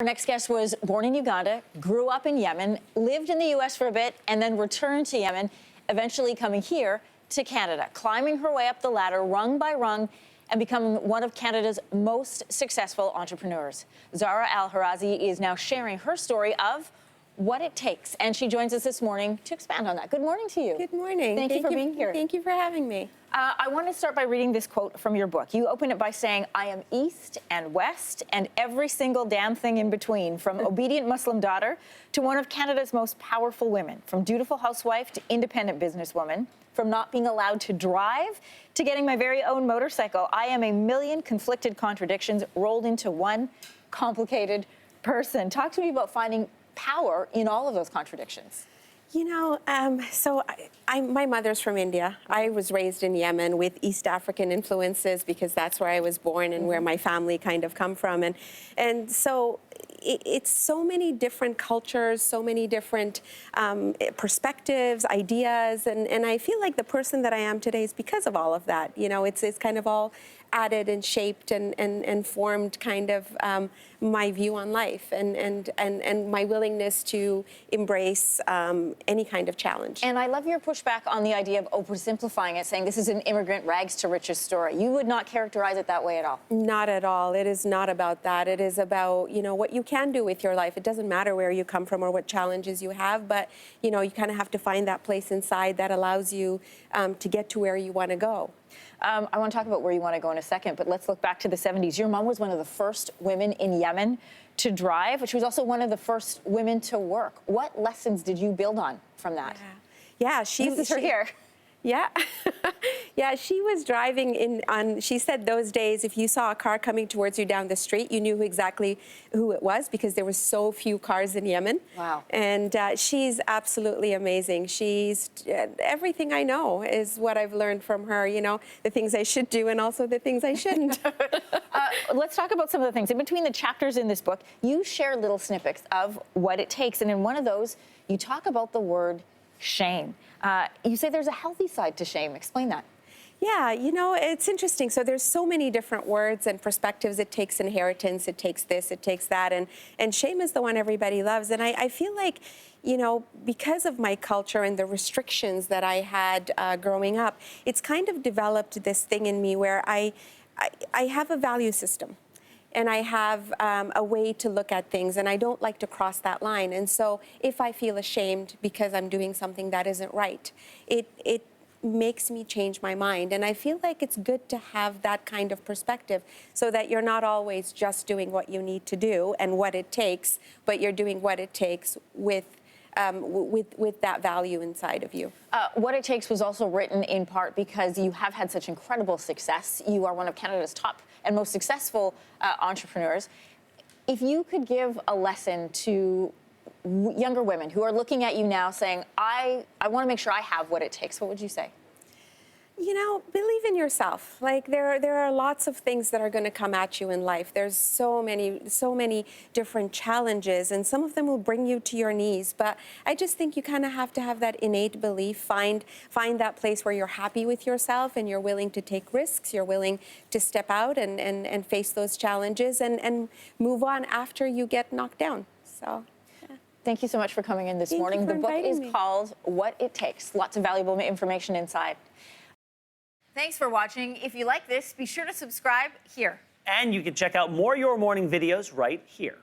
Our next guest was born in Uganda, grew up in Yemen, lived in the U.S. for a bit, and then returned to Yemen, eventually coming here to Canada, climbing her way up the ladder rung by rung and becoming one of Canada's most successful entrepreneurs. Zahra Al-Harazi is now sharing her story of what it takes, and she joins us this morning to expand on that. Good morning to you. Good morning. Thank you for being here. Thank you for having me. I want to start by reading this quote from your book. You open it by saying, "I am East and West and every single damn thing in between, from obedient Muslim daughter to one of Canada's most powerful women, from dutiful housewife to independent businesswoman, from not being allowed to drive to getting my very own motorcycle. I am a million conflicted contradictions rolled into one complicated person." Talk to me about finding power in all of those contradictions. You know, my mother's from India. I was raised in Yemen with East African influences because that's where I was born and where my family kind of come from. And so it's so many different cultures, so many different perspectives, ideas. And I feel like the person that I am today is because of all of that. You know, it's kind of all added and shaped and formed kind of my view on life and my willingness to embrace any kind of challenge. And I love your pushback on the idea of oversimplifying it, saying this is an immigrant rags to riches story. You would not characterize it that way at all. Not at all. It is not about that. It is about, you know, what you can do with your life. It doesn't matter where you come from or what challenges you have, but, you know, you kind of have to find that place inside that allows you to get to where you want to go. I want to talk about where you want to go in a second, but let's look back to the 70s. Your mom was one of the first women in Yemen to drive, but she was also one of the first women to work. What lessons did you build on from that? Yeah, This is her here. Yeah. Yeah, she was driving she said those days, if you saw a car coming towards you down the street, you knew exactly who it was because there were so few cars in Yemen. Wow. And she's absolutely amazing. She's, everything I know is what I've learned from her, you know, the things I should do and also the things I shouldn't. Let's talk about some of the things. In between the chapters in this book, you share little snippets of what it takes. And in one of those, you talk about the word shame. You say there's a healthy side to shame. Explain that. Yeah, you know, it's interesting. So there's so many different words and perspectives. It takes inheritance, it takes this, it takes that. And shame is the one everybody loves. And I feel like, you know, because of my culture and the restrictions that I had growing up, it's kind of developed this thing in me where I have a value system. And I have a way to look at things, and I don't like to cross that line. And so if I feel ashamed because I'm doing something that isn't right, it makes me change my mind. And I feel like it's good to have that kind of perspective so that you're not always just doing what you need to do and what it takes, but you're doing what it takes with that value inside of you. What It Takes was also written in part because you have had such incredible success. You are one of Canada's top and most successful entrepreneurs. If you could give a lesson to younger women who are looking at you now saying, I want to make sure I have what it takes, what would you say? You know, believe in yourself. Like there are lots of things that are going to come at you in life. There's so many different challenges, and some of them will bring you to your knees. But I just think you kind of have to have that innate belief. Find that place where you're happy with yourself and you're willing to take risks. You're willing to step out and face those challenges and move on after you get knocked down. So. Thank you so much for coming in this morning. The book is called What It Takes. Lots of valuable information inside. Thanks for watching. If you like this, be sure to subscribe here. And you can check out more Your Morning videos right here.